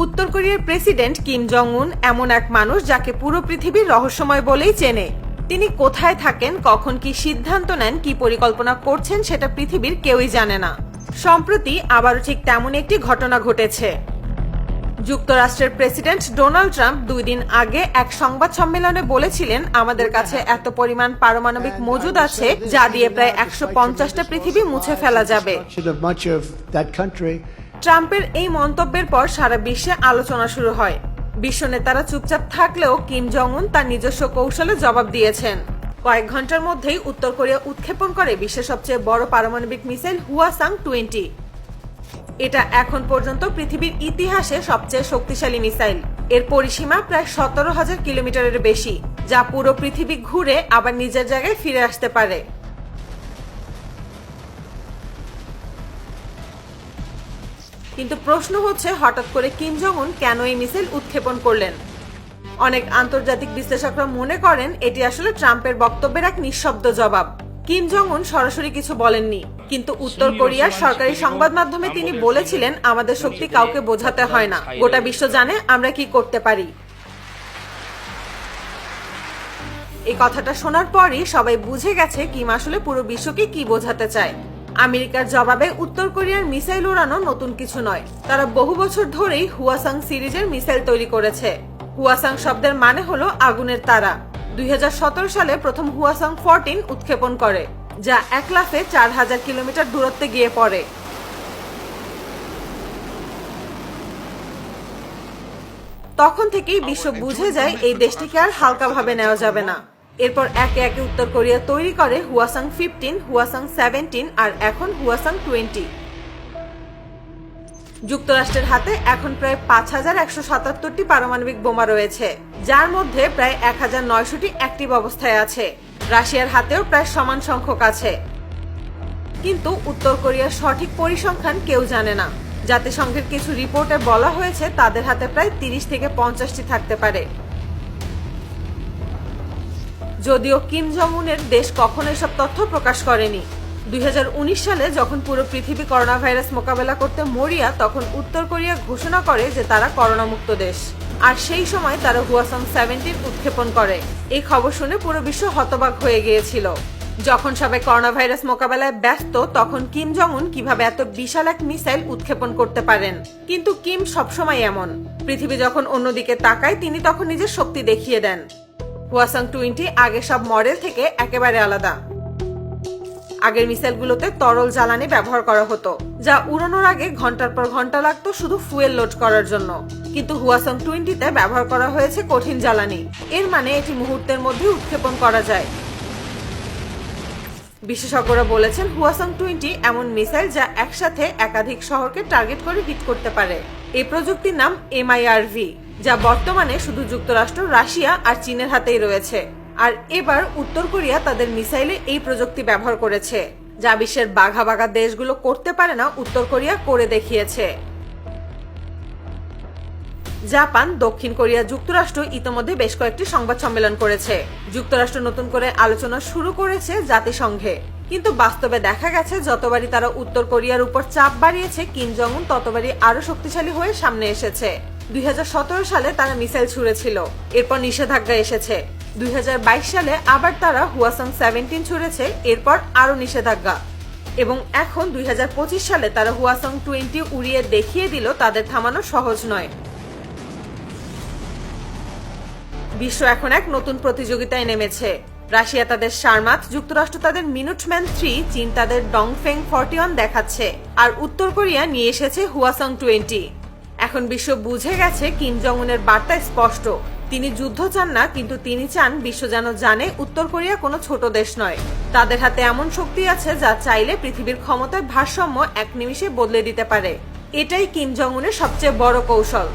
উত্তর কোরিয়ার president Kim Jong উন এমন এক মানুষ যাকে পুরো পৃথিবীর রহস্যময় বলেই চেনে। তিনি কোথায় থাকেন, কখন কি সিদ্ধান্ত নেন, কি পরিকল্পনা করছেন সেটা পৃথিবীর কেউই জানে না। সম্প্রতি আবারও ঠিক তেমন একটি ঘটনা ঘটেছে। যুক্তরাষ্ট্রের প্রেসিডেন্ট ডোনাল্ড ট্রাম্প 2 দিন আগে এক সংবাদ সম্মেলনে বলেছিলেন, আমাদের কাছে এত পরিমাণ পারমাণবিক মজুদ আছে যা দিয়ে প্রায় 150টা পৃথিবী মুছে ফেলা যাবে। ট্রাম্পের এই মন্তব্যের পর সারা বিশ্বে আলোচনা শুরু হয়। বিশ্ব নেতারা চুপচাপ থাকলেও কিম জং উন তার নিজস্ব কৌশলে জবাব দিয়েছেন। কয়েক ঘন্টার মধ্যেই উত্তর কোরিয়া উৎক্ষেপণ করে বিশ্বের সবচেয়ে বড় পারমাণবিক মিসাইল হুয়াসাং-20। এটা এখন পর্যন্ত পৃথিবীর ইতিহাসে সবচেয়ে শক্তিশালী মিসাইল। এর পরিসীমা প্রায় 17,000 কিলোমিটারের বেশি, যা পুরো পৃথিবী ঘুরে আবার নিজের জায়গায় ফিরে আসতে পারে। কিন্তু প্রশ্ন হচ্ছে, হঠাৎ করে কিম জং উন কেন এই মিসাইল উৎক্ষেপণ করলেন? অনেক আন্তর্জাতিক বিশ্লেষকরা মনে করেন এটি আসলে ট্রাম্পের বক্তব্যের এক নিঃশব্দ জবাব। কিম জং উন সরাসরি কিছু বলেননি, কিন্তু উত্তর কোরিয়ার সরকারি সংবাদ মাধ্যমে তিনি বলেছিলেন, আমাদের শক্তি কাউকে বোঝাতে হয় না, গোটা বিশ্ব জানে আমরা কি করতে পারি। এই কথাটা শোনার পরই সবাই বুঝে গেছে কিম আসলে পুরো বিশ্বকে কি বোঝাতে চায়। আমেরিকার জবাবে উত্তর কোরিয়ার মিসাইল উড়ানো নতুন কিছু নয়। তারা বহু বছর ধরেই হুয়াসাং সিরিজের মিসাইল তৈরি করেছে। হুয়াসাং শব্দের মানে হলো আগুনের তারা। 2017 সালে প্রথম হুয়াসাং-14 উৎক্ষেপণ করে, যা এক লাফে 4000 কিলোমিটার দূরত্বে গিয়ে পড়ে। তখন থেকেই বিশ্ব বুঝে যায় এই দেশটিকে আর হালকাভাবে নেওয়া যাবে না। এরপর একে একে উত্তর কোরিয়া তৈরি করে হুয়াসাং-15, হুয়াসাং-17 আর এখন হুয়াসাং-20। যুক্তরাষ্ট্রের হাতে এখন প্রায় 5177টি পারমাণবিক বোমা রয়েছে, যার মধ্যে প্রায় 1900টি অ্যাক্টিভ অবস্থায় আছে। রাশিয়ার হাতেও প্রায় সমান সংখ্যক আছে। কিন্তু উত্তর কোরিয়ার সঠিক পরিসংখ্যান কেউ জানে না। জাতিসংঘের কিছু রিপোর্টে বলা হয়েছে তাদের হাতে প্রায় 30 থেকে 50টি থাকতে পারে। যদিও কিম জং উনের দেশ কখনো এসব তথ্য প্রকাশ করেনি। 2019 সালে যখন পুরো পৃথিবী করোনা ভাইরাস মোকাবেলা করতে মরিয়া, তখন উত্তর কোরিয়া ঘোষণা করে যে তারা করোনা মুক্ত দেশ। আর সেই সময় তারা হুয়াসাং-17 উৎক্ষেপণ করে। এই খবর শুনে পুরো বিশ্ব হতবাক হয়ে গিয়েছিল। যখন সবাই করোনা ভাইরাস মোকাবেলায় ব্যস্ত, তখন কিম জং উন কিভাবে এত বিশাল এক মিসাইল উৎক্ষেপণ করতে পারেন? কিন্তু কিম সবসময় এমন, পৃথিবী যখন অন্যদিকে তাকায় তিনি তখন নিজের শক্তি দেখিয়ে দেন। হুয়াসাং-20 আগের সব মডেল থেকে একেবারে আলাদা। আগের মিসাইলগুলোতে তরল জ্বালানি ব্যবহার করা হতো, যা উড়ানোর আগে ঘন্টার পর ঘন্টা লাগতো শুধু ফুয়েল লোড করার জন্য। কিন্তু হুয়াসাং-20তে ব্যবহার করা হয়েছে কঠিন জ্বালানি। এর মানে এটি মুহূর্তের মধ্যে উৎক্ষেপণ করা যায়। বিশেষজ্ঞরা বলেছেন হুয়াসাং-20 এমন মিসাইল যা একসাথে একাধিক শহরকে টার্গেট করে হিট করতে পারে। এই প্রযুক্তির নাম MIRV, যা বর্তমানে শুধু যুক্তরাষ্ট্র, রাশিয়া আর চীনের হাতেই রয়েছে। আর এবার উত্তর কোরিয়া তাদের মিসাইলে এই প্রযুক্তি ব্যবহার করেছে, যা বিশ্বের বাঘা বাঘা দেশগুলো করতে পারে না, উত্তর কোরিয়া করে দেখিয়েছে। জাপান, দক্ষিণ কোরিয়া, যুক্তরাষ্ট্র ইতোমধ্যে বেশ কয়েকটি সংবাদ সম্মেলন করেছে। যুক্তরাষ্ট্র নতুন করে আলোচনা শুরু করেছে জাতিসংঘে। কিন্তু বাস্তবে দেখা গেছে যতবারই তারা উত্তর কোরিয়ার উপর চাপ বাড়িয়েছে, কিম জং উন ততবারই আরো শক্তিশালী হয়ে সামনে এসেছে। 2017 সালে তারা মিসাইল ছুড়েছিল, এরপর নিষেধাজ্ঞা এসেছে। 2022 সালে আবার তারা হুয়াসাং-17 ছুড়েছে, এরপর আরো নিষেধাজ্ঞা। এবং এখন 2025 সালে তারা হুয়াসাং-20 উড়িয়ে দেখিয়ে দিল তাদের থামানো সহজ নয়। বিশ্ব এখন এক নতুন প্রতিযোগিতায় নেমেছে। রাশিয়া তাদের শারমাত, যুক্তরাষ্ট্র তাদের মিনুটম্যান-3, চীন তাদের ডংফেং-41 দেখাচ্ছে, আর উত্তর কোরিয়া নিয়ে এসেছে হুয়াসাং-20। এখন বিশ্ব বুঝে গেছে কিম জং উনের বার্তা স্পষ্ট। তিনি যুদ্ধ চান না, কিন্তু তিনি চান বিশ্ব যেন জানে উত্তর কোরিয়া কোনো ছোট দেশ নয়। তাদের হাতে এমন শক্তি আছে যা চাইলে পৃথিবীর ক্ষমতার ভারসাম্য এক নিমিষে বদলে দিতে পারে। এটাই কিম জং উনের সবচেয়ে বড় কৌশল।